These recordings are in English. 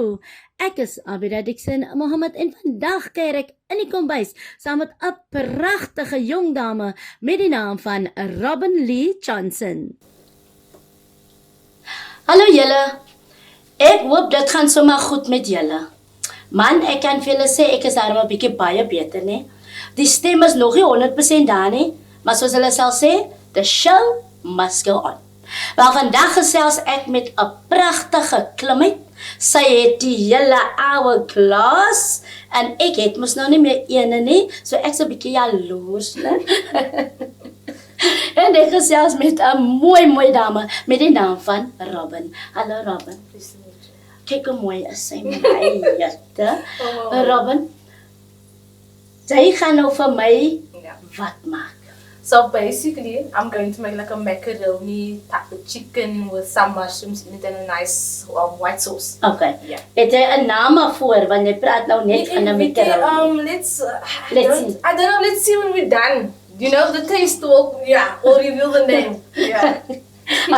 Hallo, ek is Abidah Dixon, Mohamed en vandag kuier ek in die kombuis saam met 'n pragtige jong dame met die naam van Robin Lee Johnson. Hallo julle, ek hoop dit gaan sommer goed met julle. Man, ek kan vir julle sê ek is daarom 'n bietjie baie beter, né? Die stem is nog nie 100% daar nie, maar soos hulle sal sê, the show must go on. Wel, vandag gesels ek met 'n pragtige klimmet. Sy het die hele oude klas en ek het mos nou nie meer ene nie, so ek is 'n bietjie jaloers, né? En ek gesels met 'n mooi dame met die naam van Robin. Hallo Robin. Kyk hoe mooi is sy, my jette. Robin, jy gaan nou vir my wat maak? So basically, I'm going to make like a macaroni type of chicken with some mushrooms in it and a nice white sauce. Okay. Yeah. Het jy 'n naam voor want jy praat nou net van 'n macaroni? Let's see. I don't know. Let's see when we're done. You know, the taste will reveal the name. Yeah.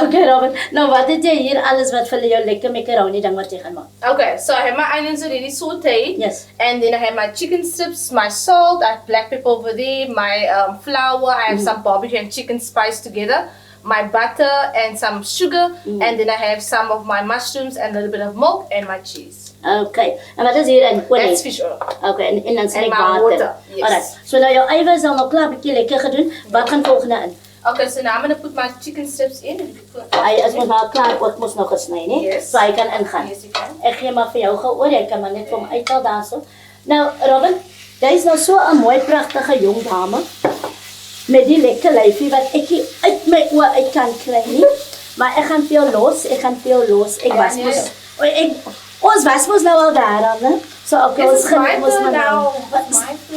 Okay, Robin. Nou wat het jy hier alles wat vir jou lekker macaroni ding wat jy gaan maak? Okay, so I have my onions already sauteed. Yes. And then I have my chicken strips, my salt, I have black pepper over there, my flour, I have some barbecue and chicken spice together, my butter and some sugar, and then I have some of my mushrooms and a little bit of milk and my cheese. Okay. En wat is hier in? That's fish oil. Okay, en dan sê And ek my water. water, yes. Alright. So nou jou eiwit is al nou klaar bietjie lekker gedoen. Wat gaan volgende in? Okay, so now I'm going to put my chicken strips in. Hy is mos nou klaar ook mos nog gesny, né? Yes. So hy kan ingaan. Yes, you can. Ek gee maar vir jou geoor, jy kan maar net vir hom uithaal daarso. Nou, Robin, jy is nou so 'n mooi pragtige jong dame met die lekker lyfie wat ek nie uit my oë uit kan kry nie. Maar ek gaan veel los, Ek was mos ons was mos nou al daar, né? So okay, ons gaan mos nou.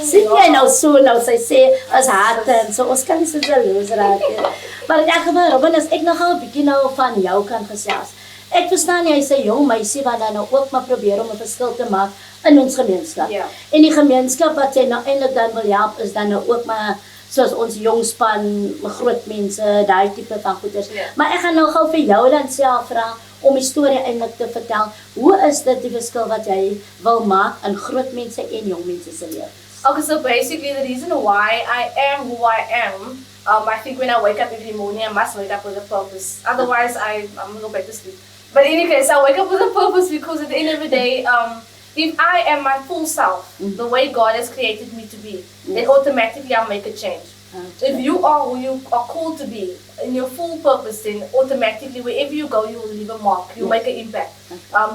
Sien jy nou so nou sy sê as harte en so ons kan nie so jaloers raak nie. Maar in elk geval, Robin, as ek nog 'n bietjie nou van jou kan gesels. Ek verstaan jy is 'n jong meisie wat dan nou ook maar probeer om 'n verskil te maak in ons gemeenskap. Ja. En die gemeenskap wat jy nou eintlik dan wil help is dan nou ook maar soos ons jong span, groot mense, daai tipe van goeders. Ja. Maar ek gaan nou gou vir jou dan self vra om die storie eintlik te vertel. Hoe is dit die verskil wat jy wil maak in groot mense en jong mense se lewe? Okay, so basically the reason why I am who I am, I think when I wake up every morning, I must wake up with a purpose. Otherwise, I'm going to go back to sleep. But in any case, I wake up with a purpose because at the end of the day, if I am my full self, the way God has created me to be, then automatically I'll make a change. If you are who you are called to be, in your full purpose, then automatically wherever you go, you will leave a mark. You make an impact.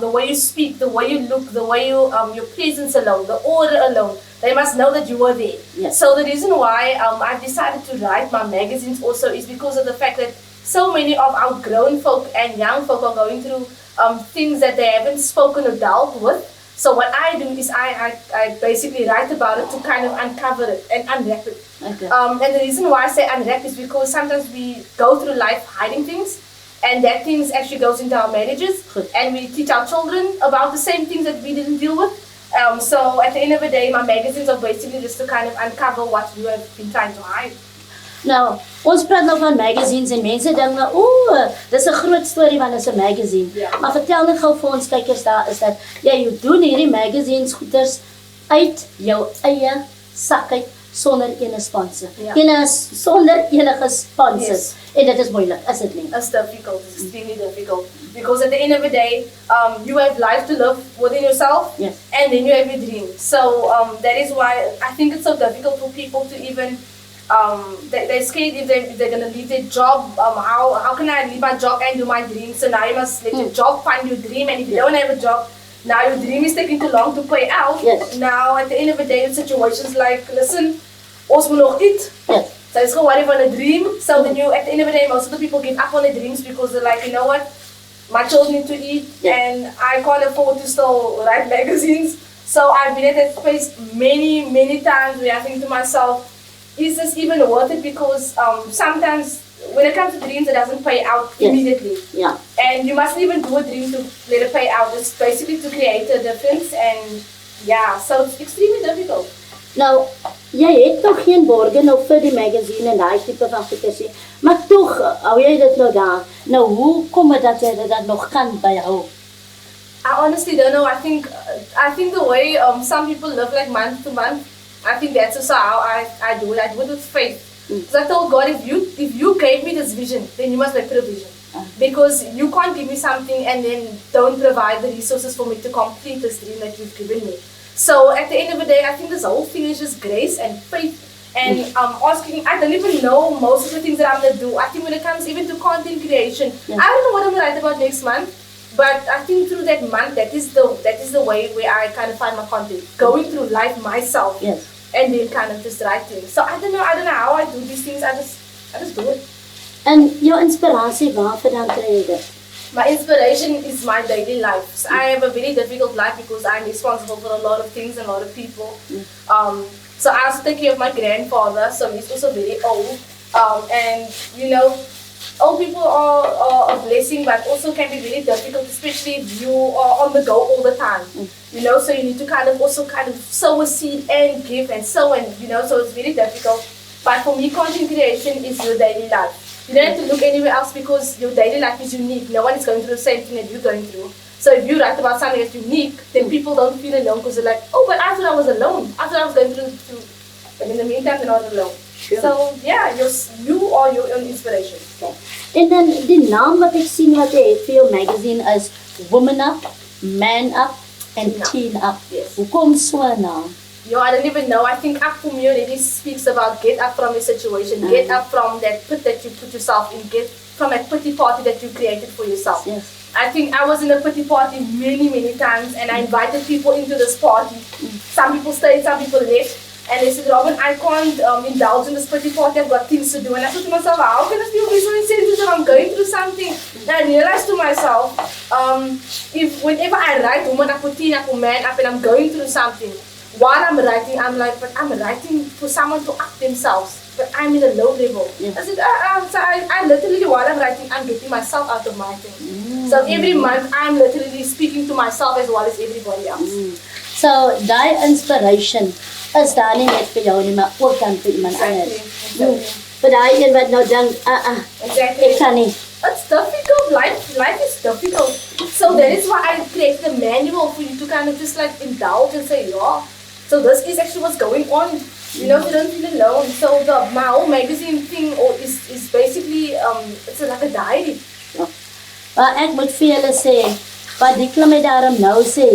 The way you speak, the way you look, the way you, your presence alone, the order alone, they must know that you were there. Yes. So the reason why I've decided to write my magazines also is because of the fact that so many of our grown folk and young folk are going through things that they haven't spoken or dealt with. So what I do is I basically write about it to kind of uncover it and unwrap it. Okay. And the reason why I say unwrap is because sometimes we go through life hiding things, and that things actually goes into our marriages, and we teach our children about the same things that we didn't deal with. So at the end of the day, my magazines are basically just to kind of uncover what you have been trying to hide. Nou, ons praat nou van magazines en mense dink nou, dis 'n groot storie want dit is 'n magazine. Ja. Maar vertel net gou vir ons kykers daar is dat jy doen hierdie magazines goeders uit jou eie sak uit sonder enige sponsor. Ja. Sonder enige sponsors. Yes. En dit is moeilik, is dit nie? It's difficult. It's extremely difficult because at the end of the day, you have life to live within yourself, Yes. and then you have your dream. So that is why I think it's so difficult for people to even. They're scared if they're gonna leave their job. How can I leave my job and do my dream? So now you must let your job find your dream, and if you don't have a job, now your dream is taking too long to pay out. Yes. Now at the end of the day, in situations like, listen, ons moet nog eat. Yes. So it's worry about a dream. So then you, at the end of the day, most of the people give up on their dreams because they're like, you know what, my children need to eat, and I can't afford to still write magazines. So I've been at that space many times where I think to myself, is this even worth it? Because sometimes when it comes to dreams, it doesn't pay out immediately. Yeah. And you mustn't even do a dream to let it pay out. It's basically to create a difference. And yeah, so it's extremely difficult. Nou, jy het nog geen borge nou vir die magazine en daai tipe van goeders nie. Maar tog, hou jy dit nou daar. Nou, hoe kom dit dat jy dit dan nog kan byhou? I honestly don't know. I think the way some people live like month to month, I think that's also how I do it. I do it with faith. Because I told God, if you gave me this vision, then you must make provision. Because you can't give me something and then don't provide the resources for me to complete this dream that you've given me. So at the end of the day, I think this whole thing is just grace and faith. And asking, I don't even know most of the things that I'm gonna do. I think when it comes even to content creation, I don't know what I'm gonna write about next month. But I think through that month, that is the way where I kind of find my content. Going through life myself, and then kind of just writing. So I don't know how I do these things. I just do it. En jou inspirasie waarvandaan kry jy dit? My inspiration is my daily life. So I have a very difficult life because I'm responsible for a lot of things and a lot of people. So I also take care of my grandfather, so he's also very old. And you know, old people are a blessing, but also can be very difficult, especially if you are on the go all the time. You know, so you need to kind of sow a seed and give and sow, and you know, so it's very difficult. But for me, content creation is your daily life. You don't have to look anywhere else because your daily life is unique. No one is going through the same thing that you're going through. So if you write about something that's unique, then people don't feel alone because they're like, oh, but I thought I was alone. I thought I was going through. But in the meantime, they're not alone. Sure. So yeah, you are your own inspiration. Okay. En dan die naam wat ek sien wat jy het vir jou magazine is Woman Up, Man Up and Teen Up. Yes. Hoekom so 'n naam? Yo, I don't even know. I think up for me already speaks about get up from your situation, get up from that pit that you put yourself in, get from that pity party that you created for yourself. Yes. I think I was in a pity party many, many times, and I invited people into this party. Some people stayed, some people left, and they said, Robin, I can't indulge in this pity party, I've got things to do. And I thought to myself, how can this people be so insensitive if I'm going through something? And I realized to myself, if whenever I write woman up, teen up, man up, and I'm going through something, while I'm writing, I'm like, but I'm writing for someone to up themselves. But I'm in a low level. Yeah. I said, so I literally, while I'm writing, I'm getting myself out of my thing. So every month, I'm literally speaking to myself as well as everybody else. So, die inspiration is daar nie net vir jou nie, maar ook dan vir iemand anders. Vir daai een wat nou dink, ek kan nie. It's difficult. Life is difficult. So that is why I created a manual for you to kind of just like indulge and say, yeah. So this is actually what's going on. You know, you don't feel alone. So my whole magazine thing is basically it's like a diary. Ek moet vir julle sê, wat Dixon my daarom nou sê,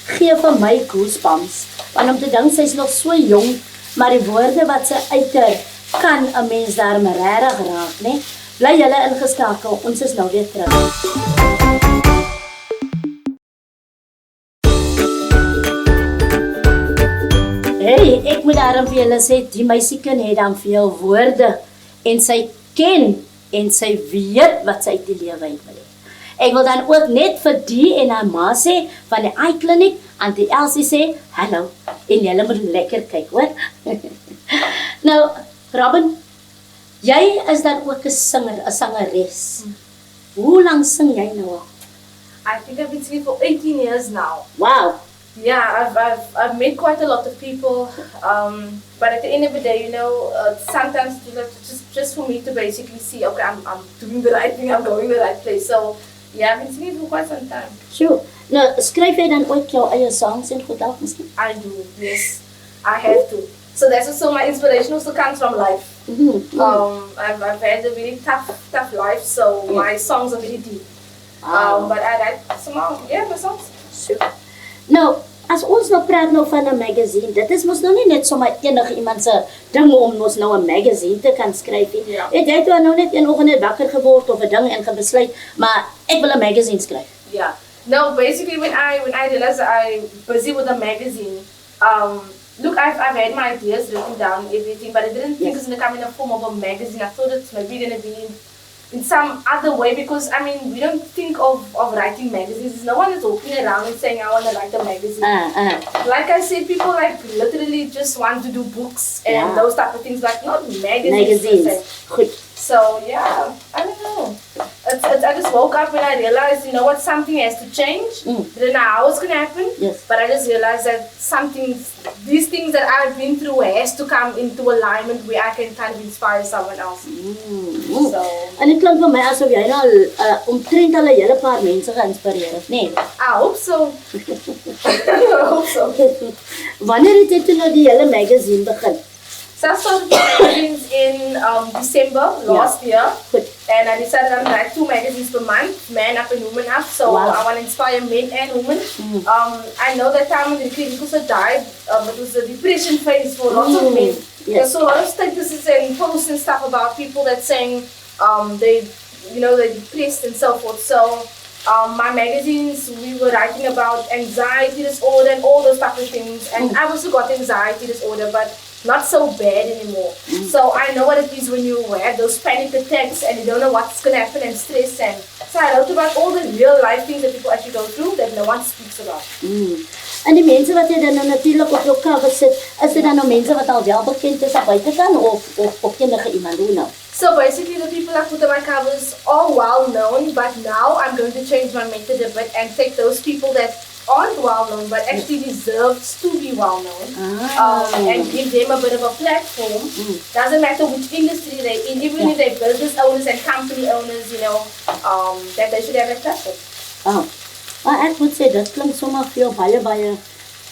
gee vir my goosebumps. Want om te dink, sy is nog so jong, maar die woorde wat sy uiter, kan 'n mens daarom regtig raak, né? Bly julle ingeskakel, ons is nou weer terug. Hey, ek moet daarom vir julle sê, die meisiekind het dan veel woorde, en sy ken, en sy weet wat sy uit die lewe uit wil hê. Ek wil dan ook net vir die en haar ma sê, van die eye clinic, Auntie Elsie sê, hallo, en julle moet lekker kyk, hoor. Nou, Robin, jy is dan ook 'n singer, 'n sangeres. Hoe lang sing jy nou al? I think I've been singing for 18 years now. Wow. Yeah, I've met quite a lot of people, but at the end of the day, you know, sometimes just for me to basically see, okay, I'm doing the right thing, I'm going the right place. So yeah, I've been singing for quite some time. Sure. Nou, skryf jy dan ooit jou eie songs en goed af miskien? I do, yes, I have to. So that's also my inspiration also comes from life. I've had a very tough life, so my songs are very deep. But I write somehow, yeah, my songs. Sure. Nou, as ons nou praat nou van 'n magazine, dit is mos nou nie net sommer enige iemand se ding om ons nou 'n magazine te kan skryf nie. Ja. Jy het nou net een oggend net wakker geword of 'n ding en gebesluit, maar ek wil 'n magazine skryf. Yeah. No, basically when I realized I'm busy with a magazine, look, I've had my ideas written down, everything, but I didn't think it's gonna come in the form of a magazine. I thought it's maybe gonna be in some other way, because I mean, we don't think of writing magazines. No one is walking around and saying, I want to write a magazine. Like I said, people like literally just want to do books and those type of things, like not magazines. Goed. So yeah, I don't know. I just woke up and I realized, you know what, something has to change. Didn't know how it's gonna happen. Yes. But I just realized that these things that I've been through has to come into alignment where I can kind of inspire someone else. So En dit klink vir my asof jy nou omtrent al 'n hele paar mense geïnspireer het, nee. I hope so. I hope so. Wanneer het jy toe nou die hele magazine begin? So I started magazines in December last year. Goed. And I decided I'm going to write 2 magazines per month, Man Up and Woman Up. So Wow. I want to inspire men and women. I know that time when the kid also died, it was a depression phase for lots of men. Yes. There's a lot of statuses and posts and stuff about people that saying they're depressed and so forth. So my magazines, we were writing about anxiety disorder and all those type of things. And I've also got anxiety disorder, but not so bad anymore. So I know what it is when you have those panic attacks and you don't know what's going to happen and stress. And so I wrote about all the real life things that people actually go through that no one speaks about. En die mense wat jy dan nou natuurlik op jou cover sit, is dit dan nou mense wat al wel bekend is aan buitekant of enige iemand hoe nou? So basically the people I put on my covers are well known, but now I'm going to change my method a bit and take those people that aren't well known but actually deserves to be well known and give them a bit of a platform. Doesn't matter which industry they're in, even if they're business owners and company owners, that they should have a platform. Maar ek moet sê, dit klink sommer vir jou baie,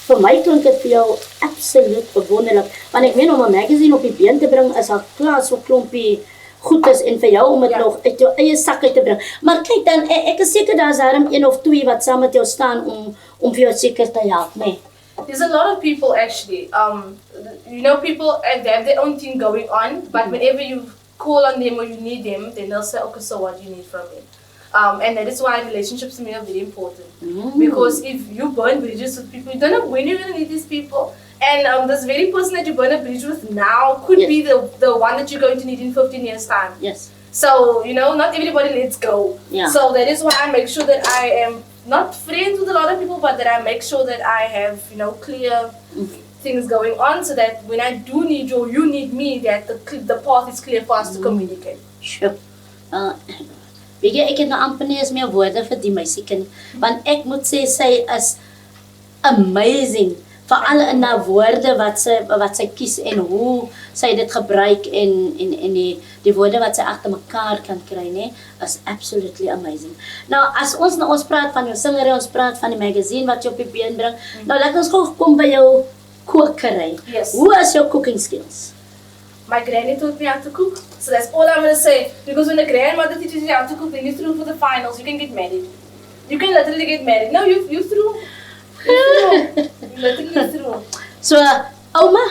vir my klink dit vir jou absoluut bewonderlik. Want ek meen om 'n magazine op die been te bring is al klaar so klompie goed is en vir jou om dit nog uit jou eie sak uit te bring. Maar kyk dan, ek is seker daar's daarom 1 of 2 wat saam met jou staan om vir jou seker te help, nee. There's a lot of people actually. People they have their own thing going on, but whenever you call on them or you need them, then they'll say, okay, so what do you need from me? And that is why relationships to me are very important. Because if you burn bridges with people, you don't know when you're going to need these people. And this very person that you burn a bridge with now could be the one that you're going to need in 15 years' time. Yes. So, not everybody lets go. Yeah. So that is why I make sure that I am not friends with a lot of people, but that I make sure that I have, clear things going on so that when I do need you or you need me, that the path is clear for us to communicate. Sure. Weet jy, ek het nou amper nie eens meer woorde vir die meisiekind, want ek moet sê, sy is amazing, veral in die woorde wat sy kies en hoe sy dit gebruik en die woorde wat sy agter mekaar kan kry, nee, is absolutely amazing. Nou, as ons praat van jou singery, ons praat van die magazine wat jy op die been bring, nou laat ons gou kom by jou kokery. Yes. Hoe is jou cooking skills? My granny taught me how to cook, so that's all I'm going to say. Because when a grandmother teaches you how to cook, then you're through for the finals. You can get married. You can literally get married. No, you're through. You're literally through. So, ouma,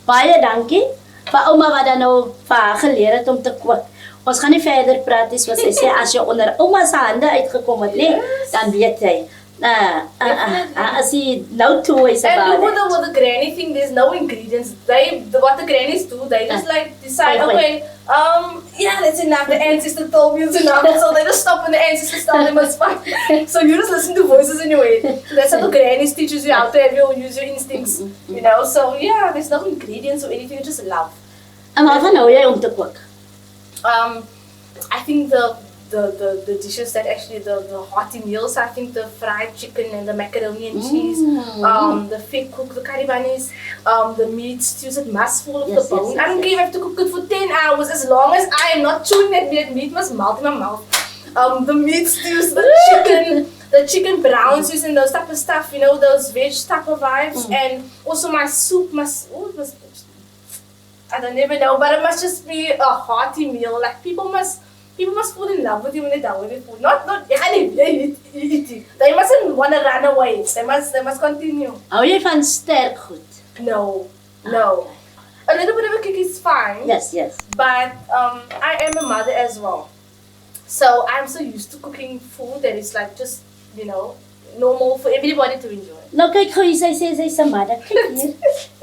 baie dankie vir ouma wat dan nou vir haar geleer het om te kook. Ons gaan nie verder praat nie, soos sy sê, as jy onder ouma se hande uitgekom het, nee, dan weet jy. I see no two ways about it. And with the granny thing, there's no ingredients. What the grannies do, they just decide, okay, that's enough. The ancestor told me it's enough, so they just stop when the ancestors tell them it's fine. So you just listen to voices in your head. So that's how the grannies teaches you how to use your instincts, So there's no ingredients or anything, just love. En waarvan hou jy om te kook? I think the dishes that actually the hearty meals, I think the fried chicken and the macaroni and cheese, the fake cook, the curry bunnies, the meat stews, it must fall off the bone. I don't care if I have to cook it for 10 hours, as long as I am not chewing that meat must melt in my mouth. The meat stews, the chicken brown stews and those type of stuff, those veg type of vibes, and also my soup I don't even know, but it must just be a hearty meal. Like people must fall in love with you when they're done with your food. They mustn't want to run away. They must continue. Hou jy van sterk goed? No. A little bit of a kick is fine. Yes. But I am a mother as well. So I'm so used to cooking food that is like just, normal for everybody to enjoy. Nou kyk gou hier, sy sê sy's 'n mother. Kyk hier.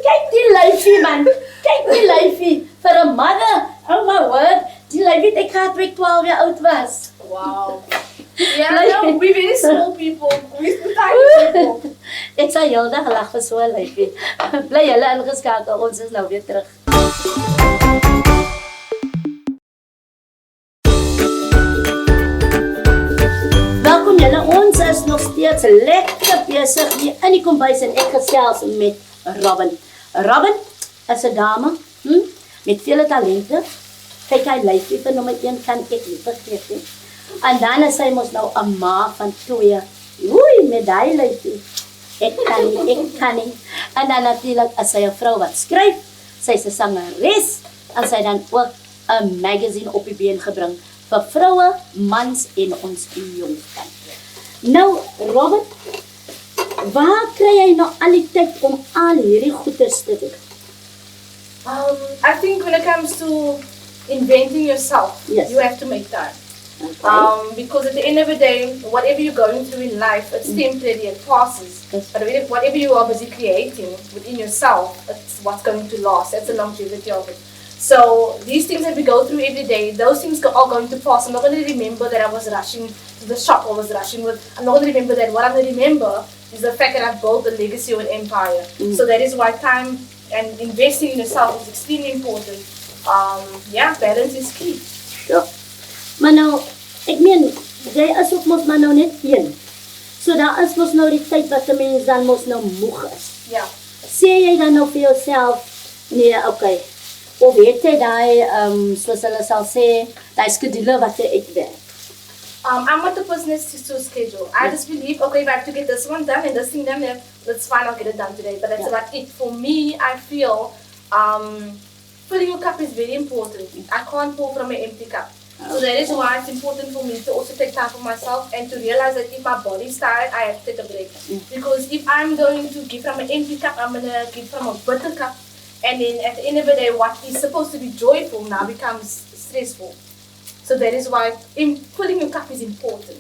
Kyk die lyfie man. Kyk die lyfie vir 'n mother. Oh my word. Die lyfie ek gehad toe ek 12 jaar oud was. Wow. Yeah, no, we're very small people. We're tiny people. Ek sal heeldag lag vir so 'n lyfie. Bly julle ingeskakel. Ons is nou weer terug. is lekker besig hier in die kombuis en ek gesels met Robin. Robin is 'n dame met vele talente. Kyk, hy lyfie vir nommer 1 kan ek nie vergeet nie. En dan is sy mos nou 'n ma van 2. Oei, met daai lyfie. Ek kan nie. En dan natuurlik as sy 'n vrou wat skryf, sy's 'n sangeres en sy dan ook 'n magazine op die been gebring vir vroue, mans en ons jongste. Nou, Robert, waar kry jy nou al die tyd om al hierdie goeders te doen? I think when it comes to inventing yourself, Yes. you have to make time. Okay. Because at the end of the day, whatever you're going through in life, it's temporary, it passes. Yes. But whatever you are busy creating within yourself, it's what's going to last. That's the longevity of it. So these things that we go through every day, those things are going to pass. I'm not going to remember that I was rushing to the shop or was rushing with. I'm not going to remember that. What I'm going to remember is the fact that I've built a legacy or an empire. So that is why time and investing in yourself is extremely important. Balance is key. Ja. Maar nou, ek meen, jy is ook mos maar nou net 1. So daar is mos nou die tyd wat 'n mens dan mos nou moeg is. Yeah. Sê jy dan nou vir jouself, nee, okay. Of weet jy daai, soos hulle sal sê, daai skedule wat jy uitwerk? I'm not the person to schedule. I just believe, okay, if I have to get this one done and this thing done, then that's fine, I'll get it done today. But that's about it. For me, I feel filling your cup is very important. I can't pour from an empty cup. So that is why it's important for me to also take time for myself and to realize that if my body's tired, I have to take a break. Because if I'm going to give from an empty cup, I'm going to give from a bitter cup. And then at the end of the day, what is supposed to be joyful now becomes stressful. So that is why filling your cup is important.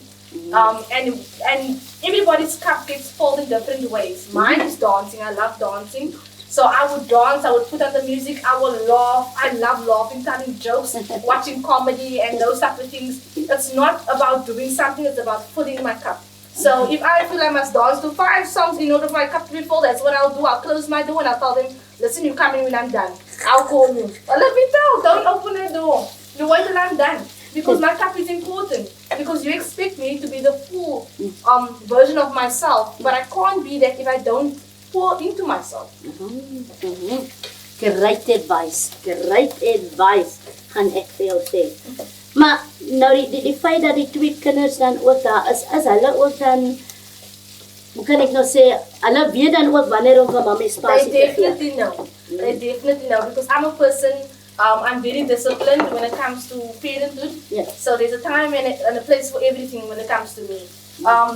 And everybody's cup gets filled in different ways. Mine is dancing. I love dancing. So I would dance, I would put on the music, I would laugh. I love laughing, telling jokes, watching comedy and those type of things. It's not about doing something, it's about filling my cup. So if I feel I must dance to 5 songs in order for my cup to be full, that's what I'll do. I'll close my door and I'll tell them, listen, you come in when I'm done. I'll call you. Let me tell, don't open the door. You wait till I'm done. Because my cup is important. Because you expect me to be the full version of myself. But I can't be that if I don't pour into myself. Great advice, gaan ek vir jou sê. Maar nou die feit dat die 2 kinders dan ook daar is hulle ook dan, hoe kan ek nou sê, hulle weet dan ook wanneer om vir mami spasie te gee. They definitely know. Because I'm a person, I'm very disciplined when it comes to parenthood. Yes. So there's a time and a place for everything when it comes to me.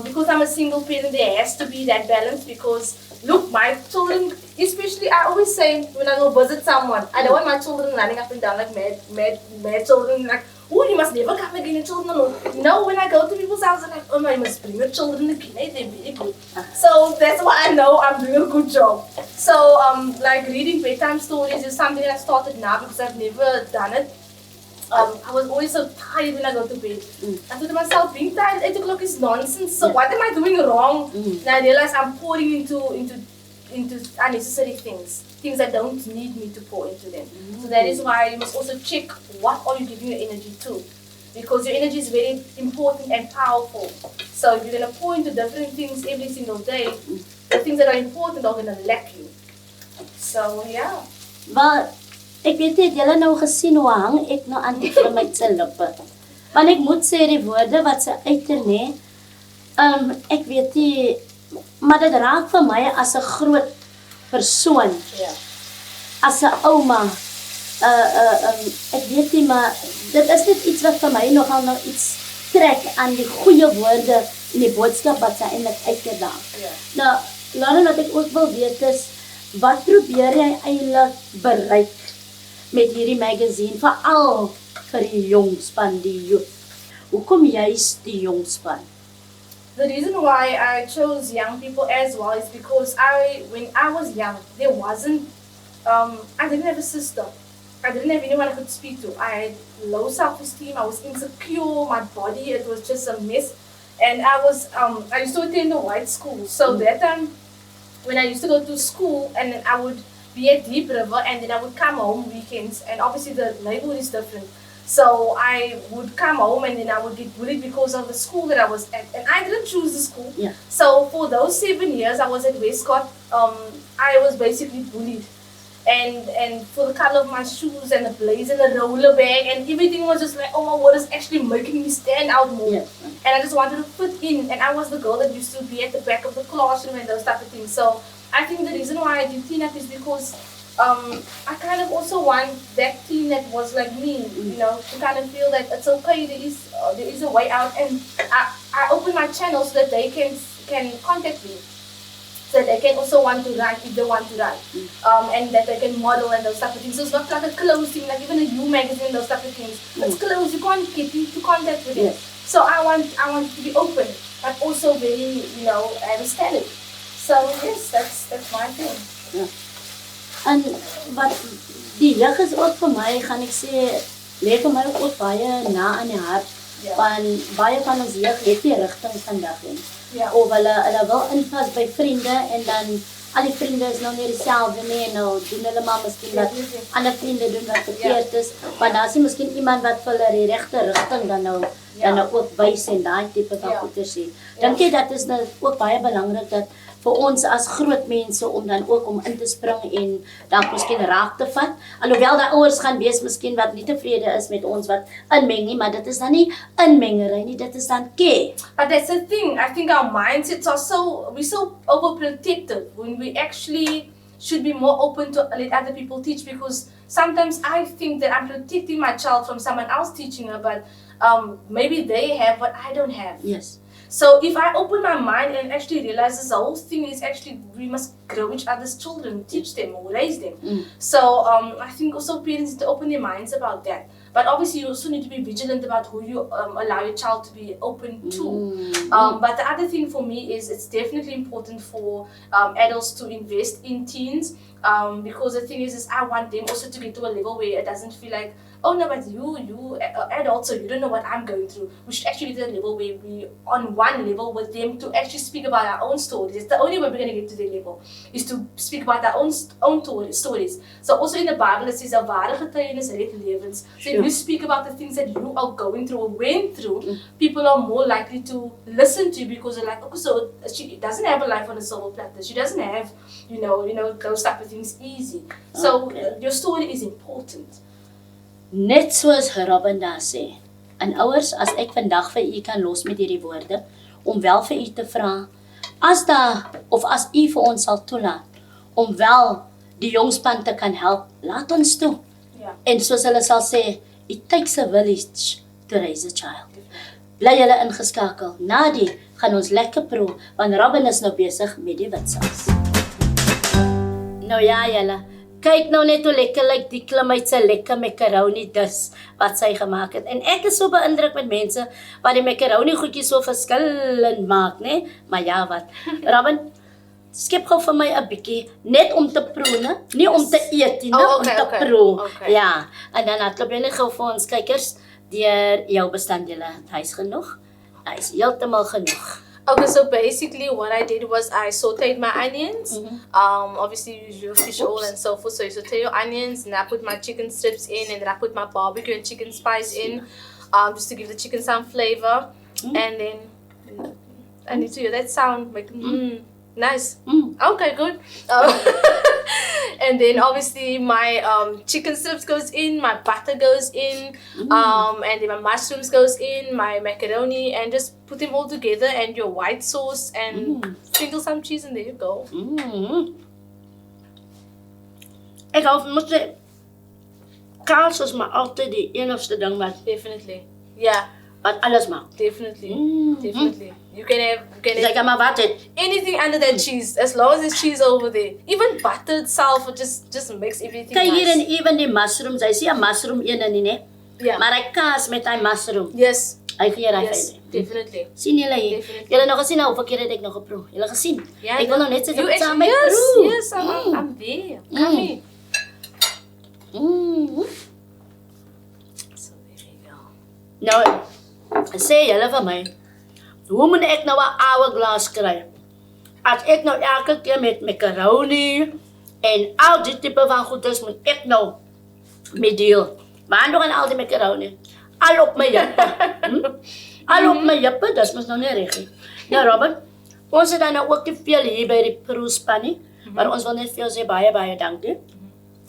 Because I'm a single parent, there has to be that balance because look, my children, especially I always say when I go visit someone, I don't want my children running up and down like mad children, like, oh, you must never come again, your children alone. No, when I go to people's houses, I'm like, oh no, you must bring your children again, they're very good. So that's why I know I'm doing a good job. So like reading bedtime stories is something I started now because I've never done it. I was always so tired when I go to bed. I thought to myself, being tired at 8 o'clock is nonsense. So what am I doing wrong? And I realized I'm pouring into unnecessary things that don't need me to pour into them. So that is why you must also check what are you giving your energy to. Because your energy is very important and powerful. So if you're going to pour into different things every single day, the things that are important are going to lack you. So yeah. Maar ek weet nie, julle nou gesien hoe hang ek nou aan die met sy lippe. Want ek moet sê die woorde wat sy uiter nie, ek weet nie, maar dit raak vir my as 'n groot persoon. Yeah. As 'n ouma. Ek weet nie, maar dit is net iets wat vir my nogal nou iets trek aan die goeie woorde en die boodskap wat sy eintlik uitgedaag. Yeah. Nou, Lauren, wat ek ook wil weet is, wat probeer jy eintlik bereik met hierdie magazine, veral vir die jongspan, die youth? Hoekom juist die jongspan? The reason why I chose young people as well is because when I was young, there wasn't, I didn't have a sister. I didn't have anyone I could speak to. I had low self-esteem, I was insecure, my body, it was just a mess. And I used to attend a white school. So that time, when I used to go to school, and then I would be at Deep River, and then I would come home weekends, and obviously the neighborhood is different. So I would come home and then I would get bullied because of the school that I was at. And I didn't choose the school. Yeah. So for those 7 years I was at Westcott, I was basically bullied. And for the color of my shoes and the blaze and the roller bag and everything was just like, oh my word, is actually making me stand out more. Yeah. And I just wanted to fit in. And I was the girl that used to be at the back of the classroom and those type of things. So I think the reason why I did teen up is because I kind of also want that teen that was like me, you know, to kind of feel that it's okay, there is a way out. And I open my channel so that they can contact me. So that they can also want to write if they want to write, and that they can model and those type of things. So it's not like a closed thing, like even a U magazine, those type of things. It's closed. You can't get into contact with it. So I want to be open, but also very, you know, understanding. So yes, that's my thing. Ja. En wat die lig is ook vir my, gaan ek sê, lê vir my ook baie na aan die hart. Ja. Van baie van ons jeug het nie rigting vandag nie. Ja. Of hulle wil inpas by vriende en dan al die vriende is nou nie dieselfde nie en nou doen hulle maar miskien wat ander vriende doen wat verkeerd is. Want daar is nie miskien iemand wat vir hulle die regte rigting dan nou ook wys en daai tipe van goeie sê. Dink jy dat is nou ook baie belangrik dat vir ons as groot mense om dan ook om in te spring en dan miskien raak te vat. Alhoewel daar ouers gaan wees miskien wat nie tevrede is met ons wat inmeng nie, maar dit is dan nie inmengery nie, dit is dan care. But that's the thing. I think our mindsets are we're so overprotective when we actually should be more open to let other people teach, because sometimes I think that I'm protecting my child from someone else teaching her, but maybe they have what I don't have. Yes. So if I open my mind and actually realize this whole thing is actually we must grow each other's children, teach them or raise them. So I think also parents need to open their minds about that. But obviously you also need to be vigilant about who you allow your child to be open to. But the other thing for me is it's definitely important for adults to invest in teens, because the thing is I want them also to get to a level where it doesn't feel like, oh no, but you adults, so you don't know what I'm going through. We should actually get to a level where we on one level with them to actually speak about our own stories. It's the only way we're going to get to their level, is to speak about our own stories. So also in the Bible it says, 'n ware getuienis red lewens. So if you speak about the things that you are going through or went through, people are more likely to listen to you because they're like, okay, so she doesn't have a life on a silver platter. She doesn't have, you know, those type of things easy. So your story is important. Net soos Robin daar sê, en ouers, as ek vandag vir u kan los met hierdie woorde, om wel vir u te vra, as u vir ons sal toelaat, om wel die jongspan te kan help, laat ons toe. Yeah. En soos hulle sal sê, it takes a village to raise a child. Bly julle ingeskakel, na die gaan ons lekker proe, want Robin is nou besig met die witsels. Nou ja julle, kyk nou net hoe lekker lyk die klimheid se lekker macaroni dis wat sy gemaak het. En ek is so beïndruk met mense wat die macaroni goedjies so verskillend maak, né? Maar ja, wat. Robin, skep gou vir my 'n bietjie net om te proe, né? Nie om te eet nie, om te proe. Okay. Ja, en dan hardloop jy net gou vir ons kykers deur jou bestanddele. Hy's genoeg. Hy's heeltemal genoeg. Okay, so basically what I did was I sauteed my onions. Obviously you use your fish oil and so forth. So you saute your onions, and I put my chicken strips in, and then I put my barbecue and chicken spice in, just to give the chicken some flavor. And then I need to hear that sound, like nice. Okay, good. And then obviously my chicken strips goes in, my butter goes in, and then my mushrooms goes in, my macaroni, and just put them all together, and your white sauce, and sprinkle some cheese, and there you go. Ek moet sê, kaas is maar altyd die enigste ding wat Definitely. Yeah. wat alles maak. Definitely. Definitely. You can have Like maar wat het anything under that cheese, as long as there's cheese over there. Even butter itself, it just makes everything kyk hier nice. en even die mushrooms, hy sê 'n mushroom een in nie, né? Yeah. Maar hy kaas met hy mushroom. Yes. Hy gee hy Yes. Definitely. sien julle hier? Definitely. Julle nog gesien hoe verkeerd het ek nog geproe? Julle gesien? Yeah, Ek wil nou net sê you dit saam met yes, proe. yes, I'm there. Come here. So there you go. Nou, sê julle vir my, hoe moet ek nou 'n ouer glas kry? As ek nou elke keer met macaroni en al die tipe van goeders moet ek nou met deel. Maar dan gaan al die macaroni. Al op my jippe. Al op my jippe, dis mos nou nie reg nie. Nou Robin, ons het dan nou ook te veel hier by die Proe span nie, maar ons wil net vir jou sê baie dankie.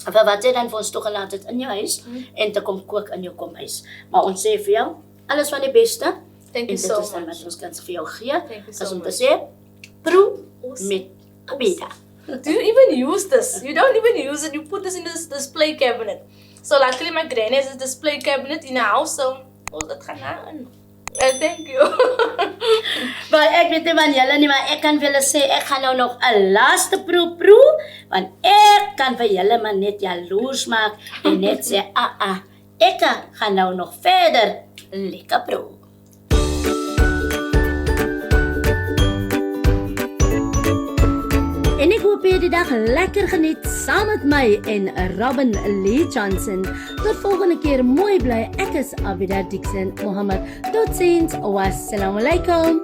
Vir wat jy dan vir ons toegelaat het in jou huis en te kom kook in jou komhuis. Maar ons sê vir jou, alles van die beste. Thank you so En dit is dan much. wat ons kan vir jou gee. Thank you so As om te much. sê, Proe Awesome. met Abidah. Do you even use this? You don't even use it. You put this in this display cabinet. So luckily my granny has a display cabinet in the house, so dat gaan aan. Thank you. Maar ek weet nie van julle nie, maar ek kan vir julle sê, ek gaan nou nog 'n laaste proe, want ek kan vir julle maar net jaloers maak en net sê, ek gaan nou nog verder lekker proe. En ek hoop jy die dag lekker geniet saam met my en Robin Lee Johnson. Tot volgende keer, mooi bly. Ek is Abidah Dixon Mohamed. Totsiens. Wassalamu alaikum.